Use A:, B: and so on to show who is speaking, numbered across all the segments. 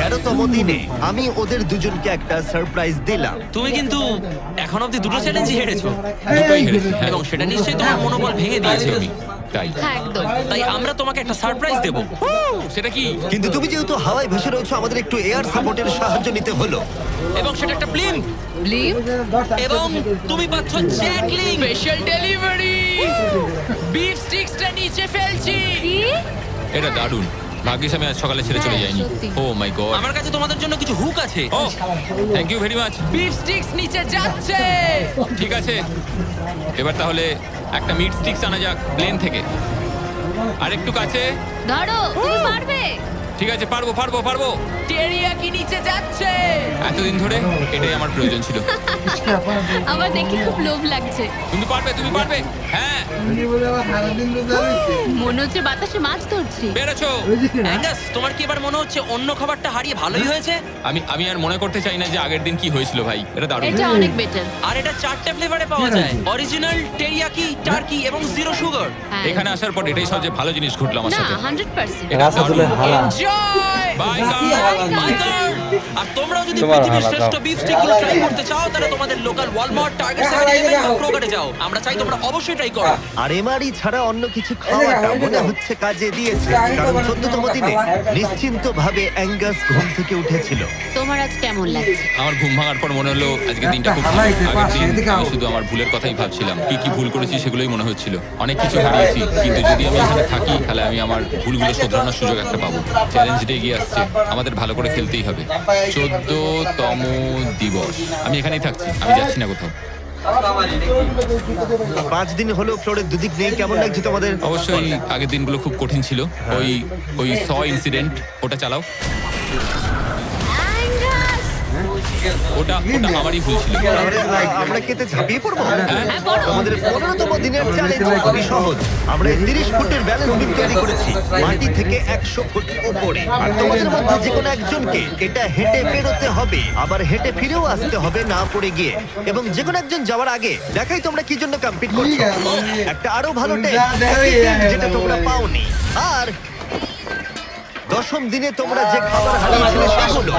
A: 13তম দিনে আমি ওদের দুজনকে একটা সারপ্রাইজ দিলাম।
B: তুমি কিন্তু এখন অব্দি দুটো চ্যালেঞ্জই হেরেছো,
C: দুটোই হেরেছি, হ্যাঁ।
B: এবং সেটা নিশ্চয়ই তোমার মনোবল ভেঙে দিয়েছে।
C: তাই
D: হ্যাঁ একদম।
B: তাই আমরা তোমাকে একটা সারপ্রাইজ দেবো।
C: সেটা কি?
A: কিন্তু তুমি যেহেতু হাওয়ায় ভেসে রয়েছো, আমাদের একটু এয়ার সাপোর্টের সাহায্য নিতে হলো।
B: এবং সেটা একটা ব্লিম্প,
D: ব্লিম
B: এবং তুমি পাচ্ছ জ্যাকলিং।
E: স্পেশাল ডেলিভারি, বিফ স্টিক্সটা নিচে ফেলছি।
D: কি?
C: এটা দারুণ। ভাগ্যিস আমি আজ সকালে ছেড়ে চলে
D: হ্যাঁ,
C: যাইনি।
D: সত্যি।
C: Oh my god.
B: আমার কাছে তোমাদের জন্য কিছু হুক আছে।
C: Oh thank you very much.
E: Beef sticks নিচে যাচ্ছে।
C: ঠিক আছে, এবার তাহলে একটা মিট স্টিক্স আনা যাক প্লেন থেকে। আর একটু কাছে।
D: ধরো, তুমি পারবে।
C: ঠিক আছে, পারবো পারবো পারবো।
E: টেরিয়াকি নিচে যাচ্ছে।
C: এতদিন ধরে এটাই আমার প্রয়োজন ছিল।
D: আমার দেখে খুব লোভ লাগছে।
C: তুমি পারবে, তুমি পারবে। হ্যাঁ,
D: মনে হচ্ছে বাতাসে মাছ ধরছি।
C: বেরোছো।
B: অ্যাঙ্গাস, তোমার কি এবার মনে হচ্ছে অন্য খাবারটা হারিয়ে ভালোই হয়েছে?
C: আমি আর মনে করতে চাই না যে আগের দিন কি হয়েছিল ভাই। এটা দারুণ।
D: এটা অনেক বেটার।
B: আর এটা 4টে ফ্লেভারে পাওয়া যায়, অরিজিনাল, টেরিয়াকি, টার্কি এবং জিরো সুগার।
C: এখানে আসার পর এটাই সবচেয়ে ভালো জিনিস ঘটলো আমার
D: না,
C: সাথে।
D: 100%।
C: এটা দারুণ।
E: জয়।
C: বাই
B: মাইকার! আর তোমরাও যদি
F: তোমার
B: পৃথিবীর
F: হালা
B: শ্রেষ্ঠ
F: দাও।
B: বিফ স্টিকগুলো ট্রাই করতে চাও, তাহলে তোমাদের লোকাল ওয়ালমার্ট, টার্গেট, 7-Eleven বা ক্রোগারে যাও। আমরা চাই তোমরা অবশ্যই ট্রাই করো।
A: আর এমআরই ছাড়া অন্য কিছু খাওয়াটা মনে হচ্ছে কাজে দিয়েছে, কারণ 14তম দিনে নিশ্চিন্ত ভাবে অ্যাঙ্গাস ঘুম থেকে উঠেছিল।
D: তোমার আজ কেমন লাগছে?
C: আমার ঘুম ভাঙার পর মনে হলো আজকে দিনটা খুব ভালো। আগের দিন আমি শুধু আমার ভুলের কথাই ভাবছিলাম, কি কি ভুল করেছি সেগুলোই মনে হচ্ছিল। অনেক কিছু হারিয়েছি, কিন্তু যদি আমি এখানে থাকি তাহলে আমি আমার ভুলগুলো শোধরানোর সুযোগ একটা পাবো। চ্যালেঞ্জ ডে এগিয়ে আসছে, আমাদের ভালো করে খেলতেই হবে। 14তম দিবস। আমি এখানেই থাকছি, আমি যাচ্ছি না কোথাও।
A: 5 দিন হলো ফ্লোরের দুদিক নেই, কেমন লাগছে তোমাদের?
C: অবশ্যই আগের দিনগুলো খুব কঠিন ছিল। ওই ইনসিডেন্ট, ওটা চালাও।
D: অ্যাঙ্গাস!
C: ওটা আমারই ভুল ছিল।
A: আমরা কেটে ঝাঁপিয়ে পড়বো।
D: হ্যাঁ, বলো।
A: আমাদের 15তম দিনের চ্যালেঞ্জ খুবই সহজ। আমরা এই 30 ফুটের ব্যালেন্স বিম তৈরি করেছি, মাটি থেকে 100 ফুট উপরে। আর তোমাদের মধ্যে যে কোনো একজনকে এটা হেঁটে বেরোতে হবে, আবার হেঁটে ফিরেও আসতে হবে না পড়ে গিয়ে। এবং যে কোনো একজন যাওয়ার আগে দেখাই তোমরা কি জন্য কম্পিট করছো। একটা আরো ভালো টেস্ট, যেটা তোমরা পাওনি। আর 10ম দিনে তোমরা যে খাবার হারিয়েছিলে সেগুলো।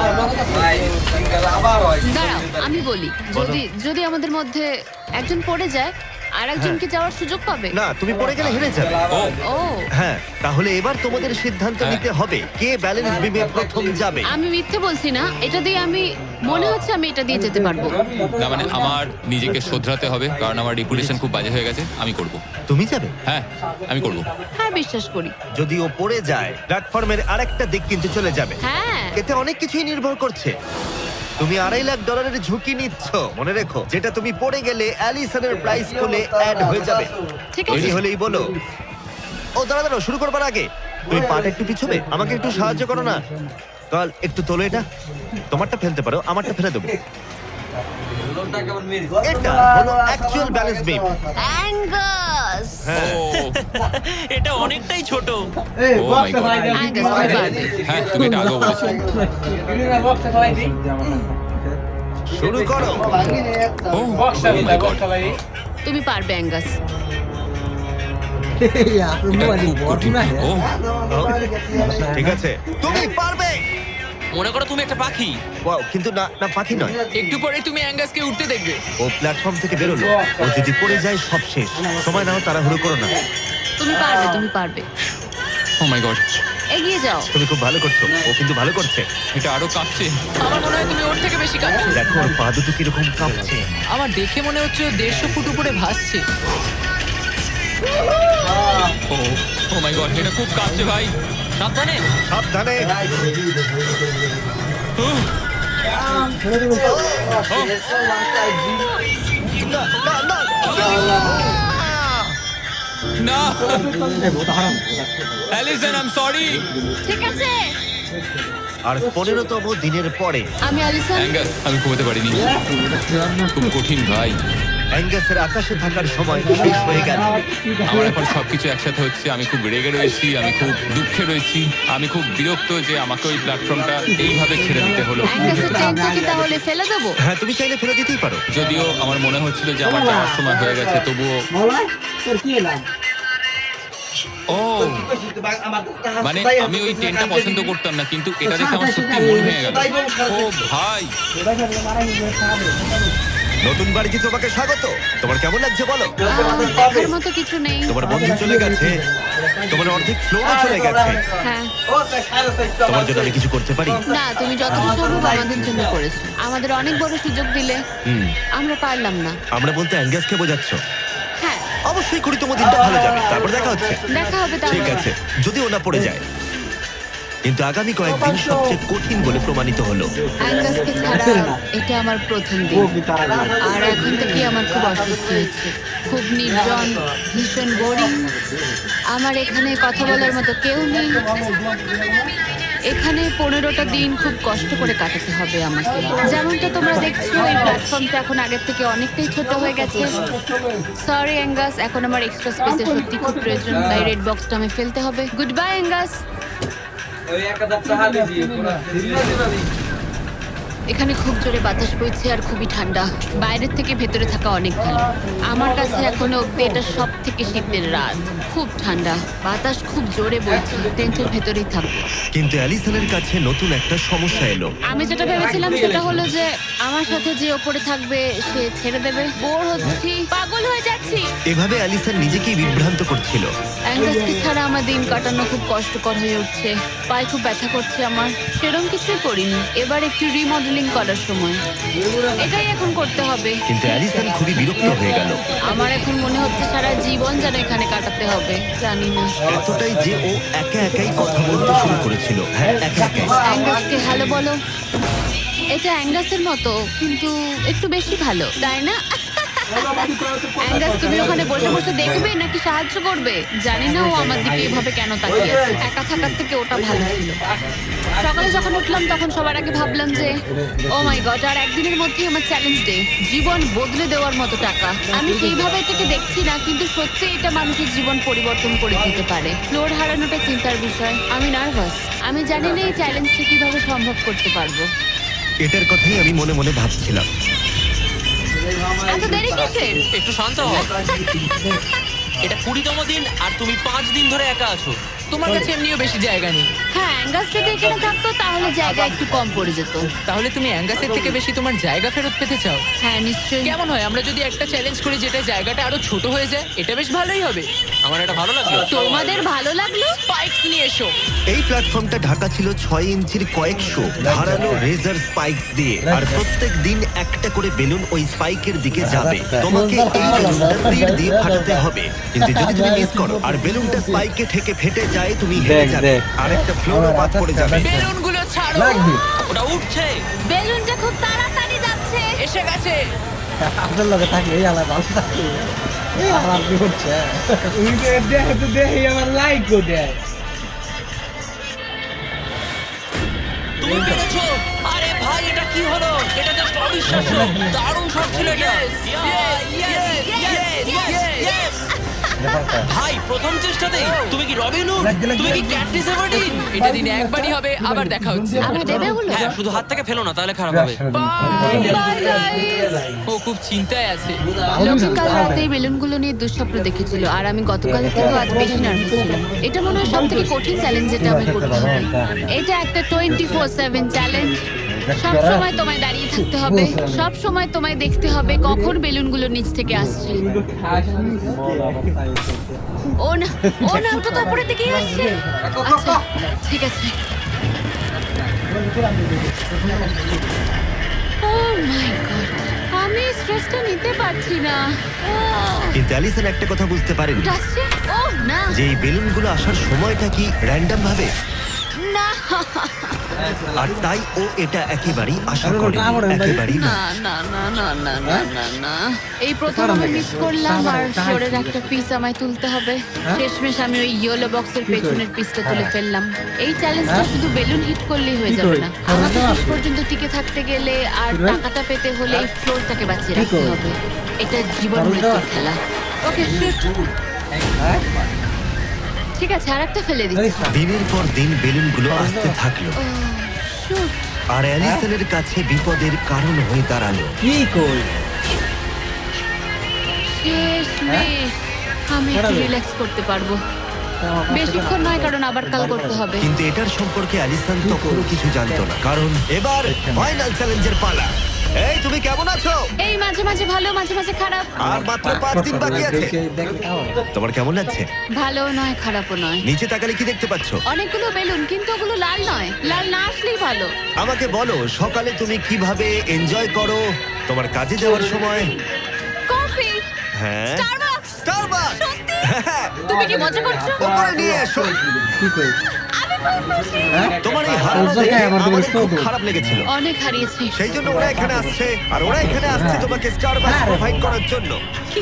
D: দাঁড়াও, আমি বলি, যদি আমাদের মধ্যে একজন পড়ে যায়, আর একজনকে যাওয়ার সুযোগ পাবে।
A: না, তুমি পড়ে গেলে হেরে যাবে।
C: ও
D: ও,
A: হ্যাঁ, তাহলে এবার তোমাদের সিদ্ধান্ত নিতে হবে কে ব্যালেন্স বিমে প্রথম যাবে।
D: আমি মিথ্যে বলছি না, এটা দিয়ে মনে হচ্ছে আমি এটা দিয়ে যেতে পারবো।
C: না, মানে আমার নিজেকে শোধরাতে হবে, কারণ আমার রেপুটেশন খুব বাজে হয়ে গেছে। আমি করব।
A: তুমি যাবে?
C: হ্যাঁ, আমি করব।
D: হ্যাঁ, বিশ্বাস করি।
A: যদি ও পড়ে যায়, প্ল্যাটফর্মের আরেকটা দিক কিন্তু চলে যাবে।
D: হ্যাঁ,
A: এতে অনেক কিছুই নির্ভর করছে। তুমি $2.5 লাখ ঝুঁকি নিচ্ছ, মনে রেখো। যেটা তুমি পড়ে গেলে অ্যালিসনের প্রাইস পুলে অ্যাড হয়ে যাবে।
D: ঠিক আছে।
A: তৈরি হলেই বলো। ও দাঁড়াও, শুরু করবার আগে তুমি পাটা একটু পিছবে, আমাকে একটু সাহায্য করো না। কাল একটু তোলো এটা। তোমারটা ফেলতে পারো, আমারটা ফেলে দেবো। এটা হলো অ্যাকচুয়াল ব্যালেন্স বিম।
D: অ্যাঙ্গাস!
A: হ্যাঁ,
C: ও
B: এটা অনেকটাই ছোট।
C: ও মাই গড।
D: অ্যাঙ্গাস, তুমি পারবে।
C: হ্যাঁ, তুমি এটা আগেও বলেছো।
A: শুরু করো।
C: ও মাই গড।
D: তুমি পারবে, অ্যাঙ্গাস।
C: এটা খুব কঠিন। ও
A: ঠিক আছে, তুমি পারবে।
B: মনে করো তুমি একটা পাখি।
A: ওয়াও, কিন্তু না না, পাখি নয়।
E: একটু পরে তুমি অ্যাঙ্গাসকে উঠতে দেখবে।
A: ও প্ল্যাটফর্ম থেকে বেরোলো, ও যদি পড়ে যায় সব শেষ। সময় নাও, তাড়াহুড়ো করো না।
D: তুমি পারবে, তুমি পারবে।
C: ও মাই গড।
D: এগিয়ে যাও।
A: তুমি খুব ভালো করছো, ও কিন্তু ভালো করছে।
C: এটা আরো কাঁপছে।
E: আমার মনে হয় তুমি ওর থেকে বেশি কাঁপছো।
A: দেখো ওর পা দুটো কিরকম কাঁপছে।
E: আমার দেখে মনে হচ্ছে ও 150 ফুট উপরে ভাসছে।
C: ও মাই গড, এটা খুব কাঁপছে ভাই।
B: সাবধানে।
A: সাবধানে। না, না, না।
C: না, অ্যালিসন, আই এম সরি।
D: ঠিক আছে।
A: আর 15তম দিনের পরে
D: আমি অ্যালিসন।
C: অ্যাঙ্গাস, আমি ঘুমাতে পারিনি। খুব কঠিন ভাই।
A: অ্যাঙ্গাসের আকাশে থাকার সময় শেষ হয়ে গেল।
C: আমার এখন সবকিছু একসাথে হচ্ছে। আমি খুব রেগে রয়েছি, আমি খুব দুঃখে রয়েছি, আমি খুব বিরক্ত যে আমাকে ওই প্ল্যাটফর্মটা এইভাবে ছেড়ে দিতে হলো।
D: অ্যাঙ্গাসের ট্রেনটা কি তাহলে ফেলে দেবো?
A: হ্যাঁ, তুমি চাইলে ফেলে দিতেই পারো।
C: যদিও আমার মনে হচ্ছিল যে আমার যাওয়ার সময় হয়ে গেছে, তবুও ও মানে আমি ওই টেন্টটা পছন্দ করতাম না, কিন্তু এটা দেখে আমার সত্যি মন ভেঙে গেল। ও ভাই,
A: নতুন বাড়িতে তোমাকে স্বাগত। তোমার কেমন লাগছে বলো?
D: দেখার মতো কিছু নেই।
A: তোমার বন্ধু চলে গেছে, তোমার অর্ধেক ফ্লোরও চলে গেছে।
D: হ্যাঁ,
A: তোমার জন্য আমি কিছু করতে পারি?
D: না, তুমি যতটা সম্ভব আমাদের জন্য করেছো। আমাদের অনেক বড় সুযোগ দিলে,
A: হুম,
D: আমরা পারলাম না।
A: আমরা বলতে অ্যাঙ্গাসকে বোঝাচ্ছ?
D: হ্যাঁ,
A: অবশ্যই করি, তোমার দিনটা ভালো যাবে। তারপর দেখা হচ্ছে।
D: দেখা হবে তাহলে।
A: ঠিক আছে, যদি ওনা পড়ে যায়। কিন্তু আগামী কয়েকদিন সবচেয়ে কঠিন বলে প্রমাণিত হলো।
D: অ্যাঙ্গাসকে ছাড়া এটা আমার প্রথম দিন, আর এখন থেকে আমার খুব অস্বস্তি হচ্ছে। খুব নির্জন, ভীষণ বোরিং। আমার এখানে কথা বলার মতো কেউ নেই। এখানে 15টা দিন খুব কষ্ট করে কাটাতে হবে আমাকে। যেমনটা তোমরা দেখছো, এই প্ল্যাটফর্মটা এখন আগের থেকে অনেকটাই ছোট হয়ে গেছে। সরি অ্যাঙ্গাস, এখন আমার এক্সট্রা স্পেসের সত্যি খুব প্রয়োজন, তাই রেড বক্সটা আমি ফেলতে হবে। Good bye Angus. এখানে খুব জোরে বাতাস বইছে আর খুবই ঠান্ডা। বাইরের থেকে ভেতরে থাকা অনেক ভালো। আমার কাছে এখনো অব্দি এটা সব থেকে শীতের রাত। খুব ঠান্ডা, বাতাস খুব জোরে বইছে। টেন্টের ভেতরেই থাকবো।
A: কিন্তু অ্যালিসনের কাছে নতুন একটা সমস্যা এলো।
D: আমি যেটা ভেবেছিলাম সেটা হলো যে আমার সাথে যে ওপরে থাকবে সে ছেড়ে দেবে। বোর হচ্ছি, পাগল হয়ে যাচ্ছি।
A: এভাবে অ্যালিসন নিজেকেই বিভ্রান্ত করছিল।
D: অ্যাঙ্গাসকে ছাড়া আমার দিন কাটানো খুব কষ্টকর হয়ে উঠছে। পায়ে খুব ব্যথা করছে আমার। সেরকম কিছুই করিনি। এবার একটু রিমডেলিং করার সময়। এটাই এখন করতে হবে।
A: কিন্তু অ্যালিসন খুবই বিরক্ত হয়ে গেল।
D: আমার এখন মনে হচ্ছে সারা জীবন যেন এখানে কাটাতে হবে। জানি না।
A: এতটাই যে ও একা একাই কথা বলতে শুরু করেছিল। হ্যাঁ, একা একাই।
D: অ্যাঙ্গাসকে হ্যালো বলো। এটা অ্যাঙ্গাসের মতো, কিন্তু একটু বেশি ভালো, তাই না? অ্যাঙ্গাস, তুমি ওখানে বসে বসে দেখবে নাকি সাহায্য করবে? জানি না ও আমার দিকে এভাবে কেন তাকিয়ে আছে। একা থাকার থেকে ওটা ভালো ছিল। সকালে যখন উঠলাম তখন সবার আগে ভাবলাম যে ও মাই গড, আর একদিনের মধ্যেই আমার চ্যালেঞ্জ ডে। জীবন বদলে দেওয়ার মতো টাকা। আমি সেইভাবে এটাকে দেখছি না, কিন্তু সত্যি এটা মানুষের জীবন পরিবর্তন করে দিতে পারে। ফ্লোর হারানোটা চিন্তার বিষয়। আমি নার্ভাস। আমি জানি না এই চ্যালেঞ্জটা কিভাবে সম্ভব করতে পারবো।
A: এটার কথাই আমি মনে মনে ভাবছিলাম।
D: এত দেরি কিসের?
B: একটু শান্ত হও। এটা 20তম দিন আর তুমি 5 দিন ধরে একা আছো।
E: তোমার কাছে এমনিও বেশি জায়গা নেই,
D: হ্যাঁ, অ্যাঙ্গাস যদি এখানে থাকতো তাহলে জায়গা একটু কম পড়ে যেত।
E: তাহলে তুমি অ্যাঙ্গাসের থেকে বেশি তোমার জায়গা ফেরত পেতে চাও।
D: হ্যাঁ, নিশ্চয়ই।
E: কেমন হয় আমরা যদি একটা চ্যালেঞ্জ করি যেটা জায়গাটা আরো ছোট হয়ে যায়? এটা বেশ ভালোই হবে।
B: আমার এটা ভালো লাগলো।
D: তোমাদের ভালো লাগলো?
E: স্পাইকস নিয়ে এসো।
A: এই প্ল্যাটফর্মটা ঢাকা ছিল 6 ইঞ্চির কয়েকশো ধারালো রেজার স্পাইকস দিয়ে। আর প্রত্যেক দিন একটা করে বেলুন ওই স্পাইকের দিকে যাবে। তোমাকে এই বেলুনটা তীর দিয়ে ফাটাতে হবে। কিন্তু যদি তুমি মিস করো আর বেলুনটা স্পাইকে ঠেকে ফেটে যায়, তুমি হেরে যাবে। আরেকটা ফ্লোরও বাদ পড়ে যাবে।
E: বেলুনগুলো ছাড়ো।
B: ওটা উঠছে।
D: বেলুনটা খুব তাড়াতাড়ি যাচ্ছে।
E: এসে গেছে।
F: আপনার লগে থাকে এই আলাদা ভালো থাকে এই আলাদা কি হচ্ছে দেখে তো দেখি আমার লাইক গো দেয়
B: তুমি পেরেছো। আরে ভাই, এটা কি হলো? এটা জাস্ট অবিশ্বাস্য। দারুণ শট ছিল এটা। Yes! ভাই, প্রথম চেষ্টাতেই তুমি কি রবিন হুড? তুমি কি ক্যাটনিস এভারডিন?
E: এটা দিনে একবারই হবে, আবার দেখা হচ্ছে।
D: আমরা দেবে হলো।
B: হ্যাঁ, শুধু হাত থেকে ফেলো না, তাহলে খারাপ হবে।
D: Bye, guys.
E: ও খুব চিন্তায় আছে।
D: লোকে কাল রাতে এই বেলুনগুলো নিয়ে দুঃস্বপ্ন দেখেছিল, আর আমি গতকালের থেকে আজ বেশি নার্ভাস ছিলাম। এটা মনে হয় সব থেকে কঠিন চ্যালেঞ্জ যেটা আমি করতে হবে। এটা একটা 24/7 চ্যালেঞ্জ। সব সময় তোমায় দাঁড়িয়ে থাকতে হবে। সব সময় তোমায় দেখতে হবে কখন বেলুনগুলো নিচ থেকে আসছে। ও না, ও না, ওটা তো উপরের দিকেই আসছে। আচ্ছা, ঠিক আছে। ও মাই গড, আমি স্ট্রেসটা নিতে পারছি না।
A: কিন্তু অ্যালিসন একটা কথা বুঝতে পারেনি,
D: ওটা আসছে? ও না,
A: যে এই বেলুনগুলো আসার সময়টা কি র্যান্ডম ভাবে।
D: না,
A: আর তাই ও এটা একেবারেই আশা করে একেবারেই না।
D: না, না, না, না, না, না, না, না। এই প্রথম আমি মিস করলাম, আর ফ্লোরের একটা পিস আমায় তুলতে হবে। শেষমেশ আমি ওই ইয়েলো বক্সের পেছনের পিসটা তুলে ফেললাম। এই চ্যালেঞ্জটা শুধু বেলুন হিট করলেই হয়ে যাবে না। আমাকে শেষ পর্যন্ত টিকে থাকতে গেলে আর টাকাটা পেতে হলে এই ফ্লোরটাকে বাঁচিয়ে রাখতে হবে। এটা জীবন মৃত্যুর খেলা। ওকে, শুট। ঠিক আছে, আর একটা ফেলে দিচ্ছি।
A: দিনের পর দিন বেলুনগুলো আসতে থাকলো,
D: ও, শুট।
A: আর অ্যালিসনের কাছে বিপদের কারণ হয়ে দাঁড়ালো।
F: কি কই
D: শেষমেশ আমি একটু রিল্যাক্স করতে পারবো। বেশিক্ষণ নয়, কারণ আবার কাল করতে হবে।
A: কিন্তু এটার সম্পর্কে অ্যালিসন তখনও কিছু জানতো না, কারণ এবার ফাইনাল চ্যালেঞ্জের পালা। এই তুমি কেমন আছো?
D: এই মাঝে মাঝে ভালো, মাঝে মাঝে খারাপ।
A: আর মাত্র 5 দিন বাকি আছে। তোমার কেমন লাগছে?
D: ভালো নয়, খারাপও নয়।
A: নিচে তাকালে কি দেখতে পাচ্ছ?
D: অনেকগুলো বেলুন, কিন্তু ওগুলো লাল নয়। লাল না আসলেই ভালো।
A: আমাকে বলো, সকালে তুমি কিভাবে এনজয় করো তোমার কাজে যাওয়ার সময়?
D: কফি,
A: হ্যাঁ,
D: স্টারবাকস।
A: স্টারবাকস। হ্যাঁ,
D: তুমি কি মজা করছো?
A: উপরে নিয়ে এসো।
F: কি কই
A: তোমার এই হারানো
F: ওর
A: দেখে
F: জায়গায় আমার
A: আমাদের
F: তো
A: খুব
F: তো।
A: খারাপ লেগেছিল।
D: অনেক হারিয়েছি।
A: সেই জন্য ওরা এখানে আসছে, আর ওরা এখানে আসছে তোমাকে স্টারবাকস প্রোভাইড করার জন্য।
D: কি?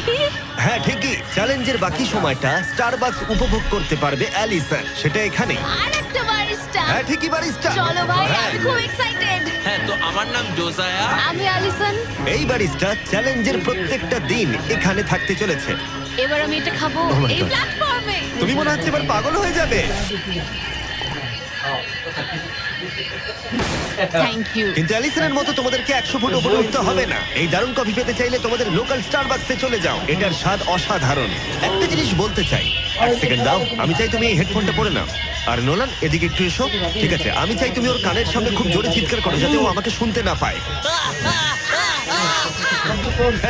A: হ্যাঁ ঠিকই, চ্যালেঞ্জের বাকি সময়টা স্টারবাকস উপভোগ করতে পারবে অ্যালিসন, সেটা এখানেই।
D: আরেকটা বারিস্টা।
A: হ্যাঁ ঠিকই, বারিস্টা।
D: চলো ভাই,
A: হ্যাঁ,
D: আমি খুব এক্সাইটেড।
B: হ্যাঁ, তো আমার নাম জোসায়া।
D: আমি অ্যালিসন।
A: এই বারিস্টা চ্যালেঞ্জের প্রত্যেকটা দিন এখানে থাকতে চলেছে।
D: এবার আমি এটা খাবো
A: Oh my
D: এই
A: God.
D: প্ল্যাটফর্মে।
A: তুমি মনে হচ্ছে এবার পাগল হয়ে যাবে।
D: Thank you.
A: কিন্তু অ্যালিসনের মতো তোমাদেরকে 100 ফুট উপরে উঠতে হবে না। এই দারুণ কফি পেতে চাইলে তোমাদের লোকাল স্টারবাকসে চলে যাও। এটার স্বাদ অসাধারণ। একটা জিনিস বলতে চাই, এক সেকেন্ড দাও, আমি চাই তুমি এই হেডফোনটা পরে নাও। আর নোলান, এদিকে একটু এসো। ঠিক আছে, আমি চাই তুমি ওর কানের সামনে খুব জোরে চিৎকার করো, যাতে ও আমাকে শুনতে না পায়।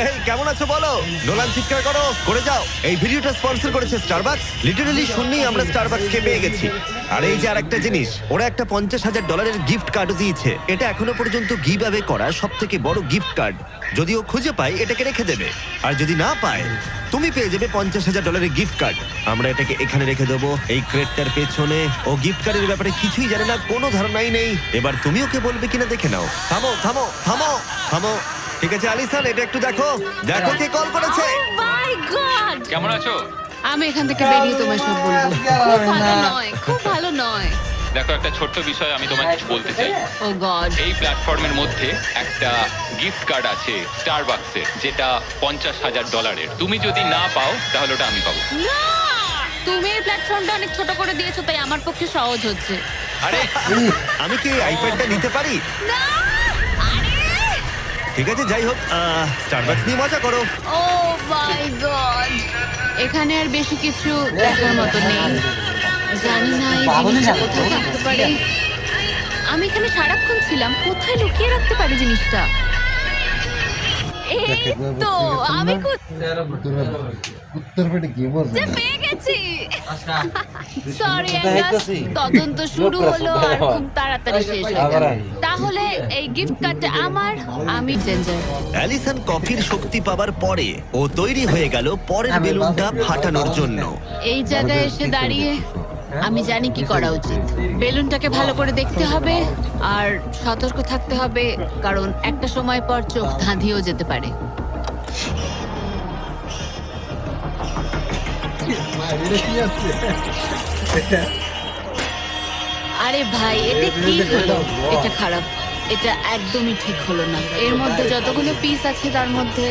A: এই, কেমন আছো বলো? নোলান, চিৎকার করো, করে যাও। এই ভিডিওটা স্পন্সর করেছে স্টারবাকস। লিটারালি শুনলেই আমরা স্টারবাকসকে পেয়ে গেছি। আর এই যে আরেকটা জিনিস, ওরা একটা $50,000 গিফট কার্ডও দিয়েছে। এটা এখনো পর্যন্ত গিভ অ্যাওয়ে করা সবথেকে বড় গিফট কার্ড। যদি ও খুঁজে পায়, এটাকে রেখে দেবে। আর যদি না পায়, তুমি পেয়ে যাবে $50,000 গিফট কার্ড। আমরা এটাকে এখানে রেখে দেবো, এই ক্রেটটার পেছনে। ও গিফট কার্ডের ব্যাপারে কিছুই জানে না, কোনো ধারণাই নেই। এবার তুমি ওকে বলবে কিনা দেখে নাও। থামো থামো থামো থামো। ঠিক আছে অ্যালিসন, এটা একটু দেখো, দেখো কে কল করেছে।
D: মাই গড।
C: কেমন আছো?
D: আমি এখান থেকে বেরিয়ে তোমায় সব বলবো। খুব ভালো নয়, খুব ভালো নয়।
C: দেখো, একটা ছোট্ট বিষয় আমি তোমায় কিছু বলতে চাই।
D: ও গড।
C: এই প্ল্যাটফর্মের মধ্যে একটা গিফট কার্ড আছে স্টারবাকসের, যেটা $50,000। তুমি যদি না পাও, তাহলে ওটা আমি পাবো।
D: না! তুমি এই প্ল্যাটফর্মটা অনেক ছোট করে দিয়েছো, তাই আমার পক্ষে সহজ হচ্ছে।
C: আরে
A: আমি কি এই আইপ্যাডটা নিতে পারি?
D: না! আরে!
A: ঠিক আছে, যাই হোক, স্টারবাকস নিয়ে মজা করো।
D: ও মাই গড। এখানে আর বেশি কিছু দেখার মতো নেই। জানি না এই জিনিসটা কোথায় থাকতে পারে। আমি এখানে সারাক্ষণ ছিলাম, কোথায় লুকিয়ে রাখতে পারি জিনিসটা? এই তো আমি
F: উত্তর পেটে কি বলছে
D: পেয়ে গেছি। সরি, তদন্ত শুরু হলো আর খুব তাড়াতাড়ি শেষ হয়ে গেল। তাহলে এই গিফট কার্ডটা আমার। আমি চেঞ্জার।
A: অ্যালিসন কফির শক্তি পাবার পরে ও তৈরি হয়ে গেল পরের বেলুনটা ফাটানোর জন্য।
D: এই জায়গায় এসে দাঁড়িয়ে আমি জানি কি করা উচিত। বেলুনটাকে ভালো করে দেখতে হবে আর সতর্ক থাকতে হবে, কারণ একটা সময় পর চোখ ধাঁধিয়েও যেতে পারে। আরে ভাই, এটা কি হলো? এটা খারাপ, এটা একদমই ঠিক হলো না। এর মধ্যে যতগুলো পিস আছে তার মধ্যে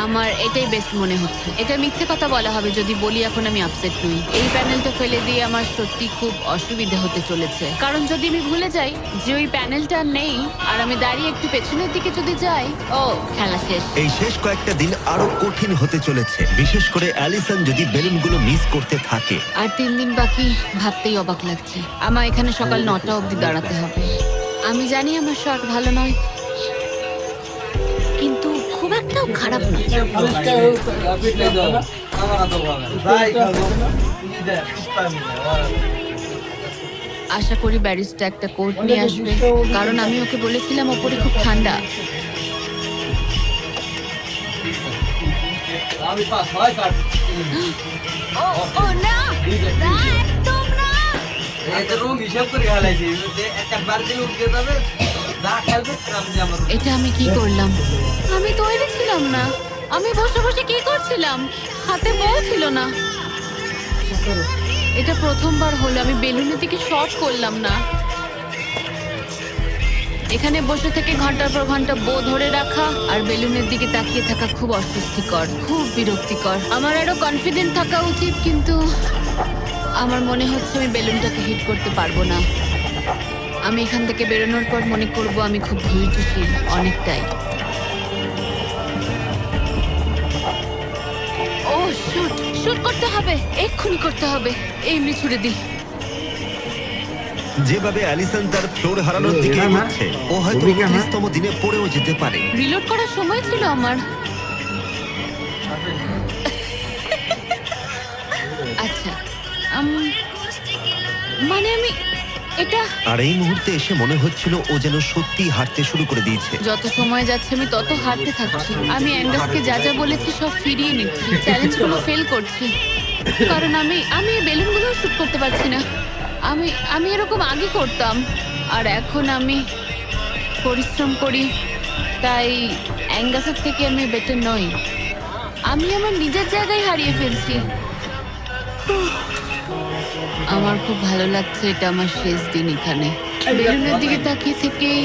D: আমার এটাই বেস্ট মনে হচ্ছে। এটা মিথ্যে কথা বলা হবে যদি বলি এখন আমি আপসেট নই। এই প্যানেলটা ফেলে দিয়ে আমার সত্যি খুব অসুবিধা হতে চলেছে, কারণ যদি আমি ভুলে যাই যে ওই প্যানেলটা নেই আর আমি দাঁড়িয়ে একটু পেছনের দিকে যদি যাই, ও খেলা শেষ।
A: এই শেষ কয়েকটা দিন আরো কঠিন হতে চলেছে, বিশেষ করে অ্যালিসন যদি বেলুনগুলো মিস করতে থাকে।
D: আর 3 দিন বাকি, ভাবতেই অবাক লাগছে। আমার এখানে সকাল 9টা অবধি দাঁড়াতে হবে। আমি জানি আমার শট ভালো নয়, কিন্তু খুব একটাও খারাপ নয়। আশা করি ব্যারিস্টা একটা কোট নিয়ে আসবে, কারণ আমি ওকে বলেছিলাম ওপরে খুব ঠান্ডা। ও না, না, একদম না। এটা আমি কি করলাম? আমি তৈরি ছিলাম না। আমি বসে বসে কি করছিলাম? হাতে বউ ছিল না। এটা প্রথমবার হলো আমি বেলুনের দিকে শট করলাম না। এখানে বসে থেকে ঘন্টার পর ঘন্টা বো ধরে রাখা আর বেলুনের দিকে তাকিয়ে থাকা খুব অস্বস্তিকর, খুব বিরক্তিকর। আমার আরো কনফিডেন্ট থাকা উচিত, কিন্তু আমার মনে হচ্ছে আমি বেলুনটাকে হিট করতে পারবো না। আমি এখান থেকে বেরোনোর পর মনে করব আমি খুব ধৈর্যশীল, অনেকটাই। ও শুট, শুট করতে হবে, এক্ষুনি করতে হবে। এমনি ছুড়ে দিই।
A: যেভাবে অ্যালিসন তার ফ্লোর হারানোর দিকে এগোচ্ছে, ও হয়তো 29তম দিনে পড়েও যেতে পারে।
D: রিলোড করার সময় ছিল আমার। আচ্ছা, মানে আমি এটা
A: আর এই মুহূর্তে এসে মনে হচ্ছিল ও যেন সত্যি হাঁটতে শুরু করে দিয়েছে।
D: যত সময় যাচ্ছে আমি তত হারতে থাকছি। আমি অ্যান্ডাসকে যা যা বলেছি সব ফিরিয়ে নিচ্ছি, চ্যালেঞ্জগুলো ফেল করছি, কারণ আমি এই বেলুনগুলো শুট করতে পারছি না। আমি এরকম আগে করতাম, আর এখন আমি পরিশ্রম করি, তাই অ্যাঙ্গাসের থেকে আমি বেটার নই। আমি আমার নিজের জায়গায় হারিয়ে ফেলছি। আমার খুব ভালো লাগছে, এটা আমার শেষ দিন এখানে। বেলুনের দিকে তাকিয়ে থেকেই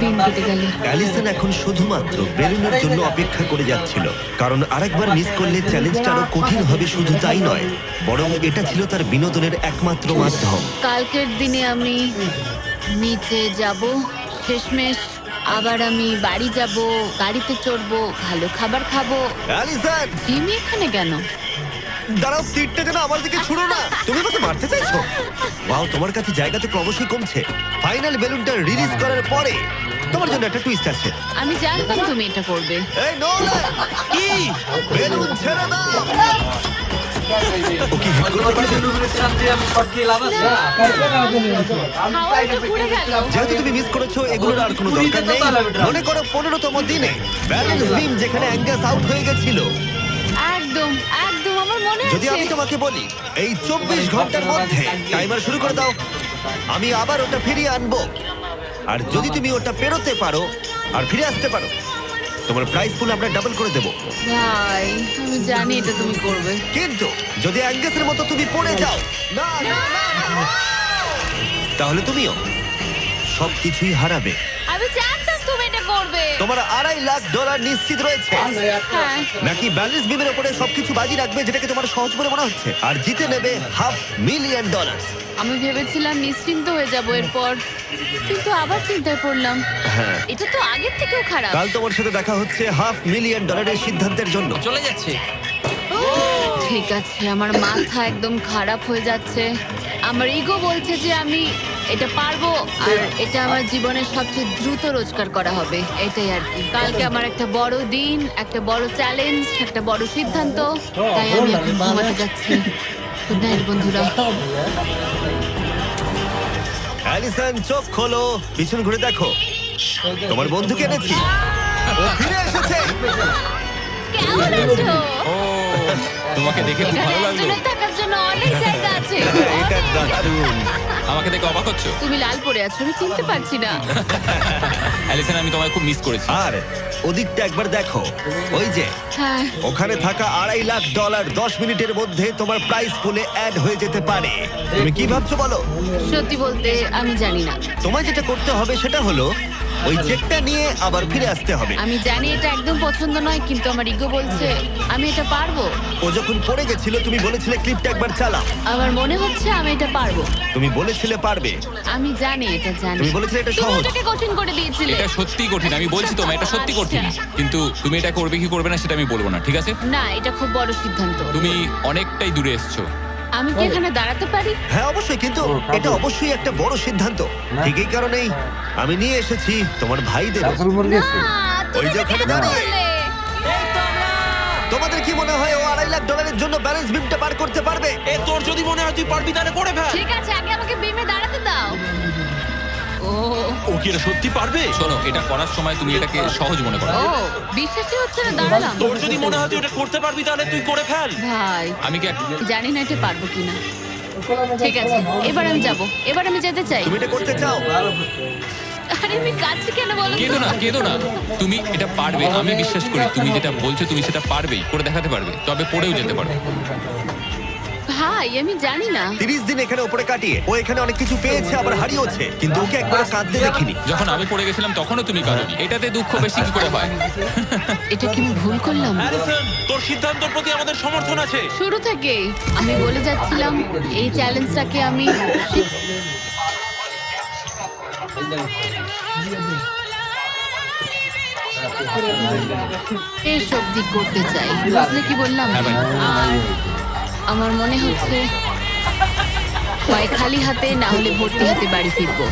D: দিন কেটে গেল।
A: অ্যালিসন এখন শুধুমাত্র বেলুনের জন্য অপেক্ষা করে যাচ্ছিল, কারণ আরেকবার মিস করলে চ্যালেঞ্জটা আরো কঠিন হবে। শুধু তাই নয়, বরং এটা ছিল তার বিনোদনের একমাত্র মাধ্যম।
D: কালকের দিনে আমি নিচে যাব, শেষমেশ আবার আমি বাড়ি যাব, গাড়িতে চড়বো, ভালো খাবার খাবো।
A: অ্যালিসন,
D: জিমি এখানে কেন?
A: দাঁড়াও, তীরটা যেন আমার দিকে ছুড়ো না। তুমি আমাকে মারতে চাইছো? ওয়াও, তোমার কাছে জায়গা তো ক্রমশই কমছে। ফাইনাল বেলুনটা রিলিজ করার পরে তোমার জন্য একটা টুইস্ট আছে।
D: আমি জানতাম তুমি এটা করবে।
A: এই নোলান, কি বেলুন ছেড়ে দাও। ও কি হিট করতে পারবে?
D: হাওয়াটা ঘুরে গেল।
A: যেহেতু তুমি মিস করেছো, এগুলোর আর কোনো দরকার নেই। মনে করো 15তম দিনে ব্যালেন্স বিম যেখানে অ্যাঙ্গাস আউট হয়ে গেছিল।
D: একদম একদম আমার মনে
A: যদি
D: আছে।
A: আমি তোমাকে বলি এই 24 ঘন্টার মধ্যে টাইমার শুরু করে দাও, আমি আবার ওটা ফিরিয়ে আনবো। আর যদি তুমি ওটা পেরোতে পারো আর ফিরে আসতে পারো, তোমার প্রাইস পুল আমরা ডাবল করে দেবো।
D: ভাই, আমি জানি এটা তুমি করবে।
A: কিন্তু যদি অ্যাঙ্গাসের মতো তুমি পড়ে যাও, না না না, না, তাহলে তুমিও সবকিছুই হারাবে।
D: আমি জানতাম তুমি এটা করবে।
A: তোমার $2.5 লাখ নিশ্চিত রয়েছে।
D: হ্যাঁ,
A: নাকি ব্যালেন্স বিমের উপরে সবকিছু বাজি রাখবে, যেটাকে তোমার সহজ বলে মনে হচ্ছে, আর জিতে নেবে $500,000।
D: আমি ভেবেছিলাম নিশ্চিন্ত হয়ে যাব এরপর, কিন্তু আবার চিন্তায় পড়লাম
A: হ্যাঁ,
D: এটা তো আগের থেকেও খারাপ।
A: কাল তোমার সাথে দেখা হচ্ছে $500,000 সিদ্ধান্তের জন্য।
B: চলে যাচ্ছে।
D: ঠিক আছে, আমার মাথা একদম খারাপ হয়ে যাচ্ছে। আমার ইগো বলছে যে আমি এটা পারবো, আর এটা আমার জীবনের সবচেয়ে দ্রুত রোজগার করা হবে। এটাই আর কি। কালকে আমার একটা বড় দিন, একটা বড় চ্যালেঞ্জ, একটা বড় সিদ্ধান্ত, তাই আমি এখন ঘুমাতে যাচ্ছি। গুড নাইট বন্ধুরা।
A: অ্যালিসন, চোখ খোলো, পিছন ঘুরে দেখো, তোমার বন্ধুকে এনেছি। ও ফিরে এসেছে।
D: কেমন আছো?
C: ও, তোমাকে দেখে খুব
D: এখানে
C: ভালো লাগলো।
D: একজনের থাকার জন্য অনেক জায়গা আছে।
A: এটা দারুণ।
C: আমাকে দেখে অবাক হচ্ছ?
D: তুমি লাল পরে আছো, আমি চিনতে পারছি না।
C: অ্যালিসন, আমি তোমায় খুব মিস করেছি।
A: আর ওদিকটা একবার দেখো, ওই যে
D: হ্যাঁ,
A: ওখানে থাকা $2.5 লাখ 10 মিনিটের মধ্যে তোমার প্রাইস পুলে অ্যাড হয়ে যেতে পারে। তুমি কি ভাবছো বলো?
D: সত্যি বলতে আমি জানি না।
A: তোমায় যেটা করতে হবে সেটা হলো ওই চেকটা নিয়ে আবার ফিরে আসতে হবে।
D: আমি জানি এটা একদম পছন্দ নয়, কিন্তু আমার ইগো বলছে আমি এটা পারবো।
A: ও যখন পড়ে গেছিল তুমি বলেছিলে ক্লিপটা একবার চালাও।
D: আমার মনে হচ্ছে আমি এটা পারবো।
A: তুমি বলেছিলে পারবে।
D: আমি জানি এটা জানি।
A: তুমি বলেছিলে এটা
D: তুমি
A: সহজ।
D: এটাকে কঠিন করে দিয়েছিলে।
C: এটা সত্যি কঠিন, আমি বলছি তোমায় এটা সত্যি কঠিন।
D: আচ্ছা।
C: কিন্তু তুমি এটা করবে কি করবে না সেটা আমি বলবো না, ঠিক আছে?
D: না, এটা খুব বড় সিদ্ধান্ত।
C: তুমি অনেকটাই দূরে এসছো।
D: আমি কি এখানে দাঁড়াতে পারি?
A: হ্যাঁ অবশ্যই, কিন্তু এটা অবশ্যই একটা বড় সিদ্ধান্ত। ঠিক এই কারণেই আমি নিয়ে এসেছি তোমার ভাইদের।
D: না,
A: ওই যে
D: তুমি
A: ওখানে
D: কেন
A: দাঁড়িয়ে।
D: বললে?
A: তোমাদের কি মনে হয় ও $2.5 লাখ জন্য ব্যালেন্স বিমটা পার করতে পারবে?
B: এ তোর যদি মনে হয় তুই পারবি তাহলে করে ফেল।
D: ঠিক আছে, আগে আমাকে বিমে দাঁড়াতে দাও।
B: ও কি এটা সত্যি পারবে?
C: শোনো, এটা করার সময় তুমি এটাকে সহজ মনে করো।
D: ও, বিশ্বাসই হচ্ছে না, দাঁড়ালাম।
B: তোর যদি মনে হয় তুই এটা করতে পারবি তাহলে তুই করে ফেল।
D: ভাই,
C: আমি কি
D: জানি না এটা পারবো কিনা। ঠিক আছে, এবার আমি যাব। এবার আমি যেতে চাই।
A: তুমি এটা করতে চাও?
D: আরে আমি কাছে কেন বলো?
C: কেঁদো না, কেঁদো না, তুমি এটা পারবে। আমি বিশ্বাস করি তুমি যেটা বলছো তুমি সেটা পারবেই, করে দেখাতে পারবে, তবে পড়েও যেতে পারবে।
D: ভাই, আমি জানি না।
A: 30 দিন এখানে উপরে কাটিয়ে ও এখানে অনেক কিছু পেয়েছে, আবার হারিয়েছে, কিন্তু ওকে একবার কাঁদতে দেখিনি।
C: যখন আমি পড়ে গেছিলাম তখনও তুমি কাঁদোনি। এটাতে দুঃখ বেশি কি করে হয়?
D: এটা কি আমি ভুল করলাম?
B: হ্যারিসন, তোর সিদ্ধান্তের প্রতি আমাদের সমর্থন আছে।
D: শুরু থেকেই আমি বলে যাচ্ছিলাম এই চ্যালেঞ্জটাকে আমি শেষ অবধি করতে চাই। বুঝলে কি বললাম?
C: হ্যাঁ ভাই।
D: আর আমার মনে হচ্ছে হয় খালি হাতে না হলে ভর্তি হাতে বাড়ি ফিরবো।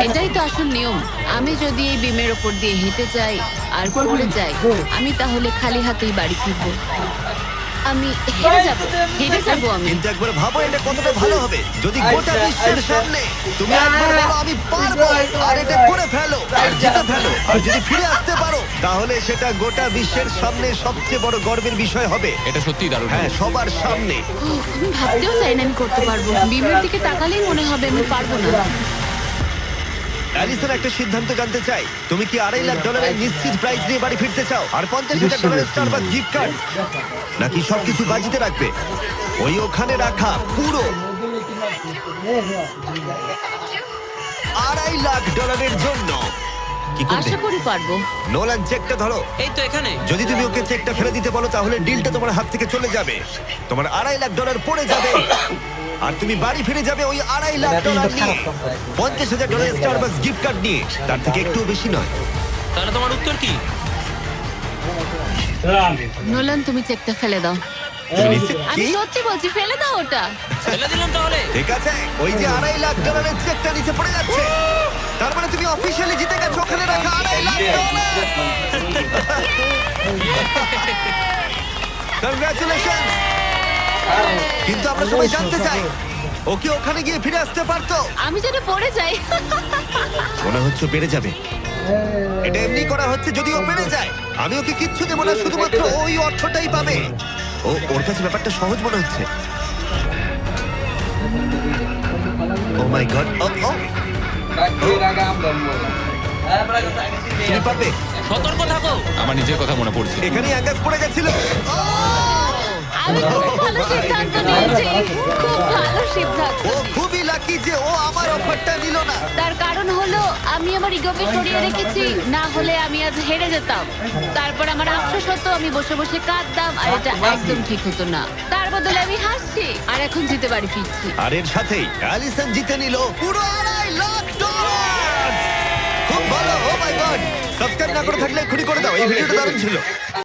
D: এটাই তো আসল নিয়ম। আমি যদি এই বিমের ওপর দিয়ে হেঁটে যাই আর পড়ে যাই, আমি তাহলে খালি হাতেই বাড়ি ফিরবো। আমি হেঁটে যাবো আমি।
A: কিন্তু একবার ভাবো এটা কতটা ভালো হবে যদি গোটা বিশ্বের সামনে তুমি একবার বলো আমি পারবো, আর এটা করে ফেলো আর জিতে ফেলো। আর যদি ফিরে আসতে পারো তাহলে সেটা গোটা বিশ্বের সামনে সবচেয়ে বড় গর্বের বিষয় হবে।
C: এটা সত্যিই দারুণ।
A: হ্যাঁ, সবার সামনে।
D: আমি ভাবতেও চাই না আমি করতে পারবো। বিমের দিকে তাকালেই মনে হবে আমি পারবো না।
A: অ্যালিসন একটা সিদ্ধান্ত জানতে চাই, তুমি কি $2.5 লাখ নিশ্চিত প্রাইজ নিয়ে বাড়ি ফিরতে চাও আর $50,000 স্টারবাকস গিফট কার্ড, নাকি সবকিছু বাজিতে রাখবে? ওই ওখানে রাখা পুরো $2.5 লাখ জন্য কি করবে?
D: আশা করি পারবো।
A: নোলান, চেকটা ধরো।
B: এই তো এখানে।
A: যদি তুমি ওকে চেকটা ফেলে দিতে বলো তাহলে ডিলটা তোমার হাত থেকে চলে যাবে, তোমার $2.5 লাখ পড়ে যাবে আর তুমি বাড়ি ফিরে যাবে ওই $2.5 লাখ নিয়ে, $50,000 স্টারবাকস গিফট কার্ড নিয়ে। তার থেকে একটু বেশি নয়।
B: তাহলে তোমার উত্তর কি?
D: নোলান, তুমি চেকটা ফেলে দাও।
A: তুমি নিশ্চিত?
D: আমি
A: কি?
D: সত্যি বলছি, ফেলে দাও ওটা।
B: ফেলে দিলাম তাহলে।
A: ঠিক আছে, ওই যে $2.5 লাখ চেকটা নিচে পড়ে যাচ্ছে, তার মানে তুমি অফিসিয়ালি জিতে গেছো ওখানে রাখা $2.5 লাখ। কংগ্রাচুলেশন। কিন্তু আমরা সবাই জানতে চাই ও কি ওখানে গিয়ে ফিরে আসতে পারতো?
D: আমি যেন পড়ে যাই।
A: মনে হচ্ছে পেরে যাবে। এটা এমনি করা হচ্ছে যদি ও পেরে যায়। আমি ওকে কিচ্ছু দেবো না, শুধুমাত্র ওই অর্থটাই পাবে। ওর কাছে ব্যাপারটা সহজ মনে হচ্ছে। ও মাই গড। তুমি পারবে।
B: সতর্ক থাকো।
C: আমার নিজের কথা মনে পড়ছে।
A: এখানেই আকাশ পড়ে গেছিল।
D: আমি খুব ভালো সিদ্ধান্ত নিয়েছি, খুব ভালো সিদ্ধান্ত।
A: ও খুবই লাকি যে ও আমার অফারটা নিল না।
D: তার কারণ হলো আমি আমার ইগোকে সরিয়ে রেখেছি, না হলে আমি আজ হেরে যেতাম। তারপর আমার আফসোস হতো, আমি বসে বসে কাঁদতাম, আর এটা একদম ঠিক হতো না। তার বদলে আমি হাসছি আর এখন জিতে বাড়ি ফিরছি।
A: আর এর সাথেই অ্যালিসন জিতে নিল পুরো $2.5 লাখ। খুব ভালো। ও মাই গড। সাবস্ক্রাইব না করে থাকলে এক্ষুনি করে দাও, এই ভিডিওটা দারুণ ছিল।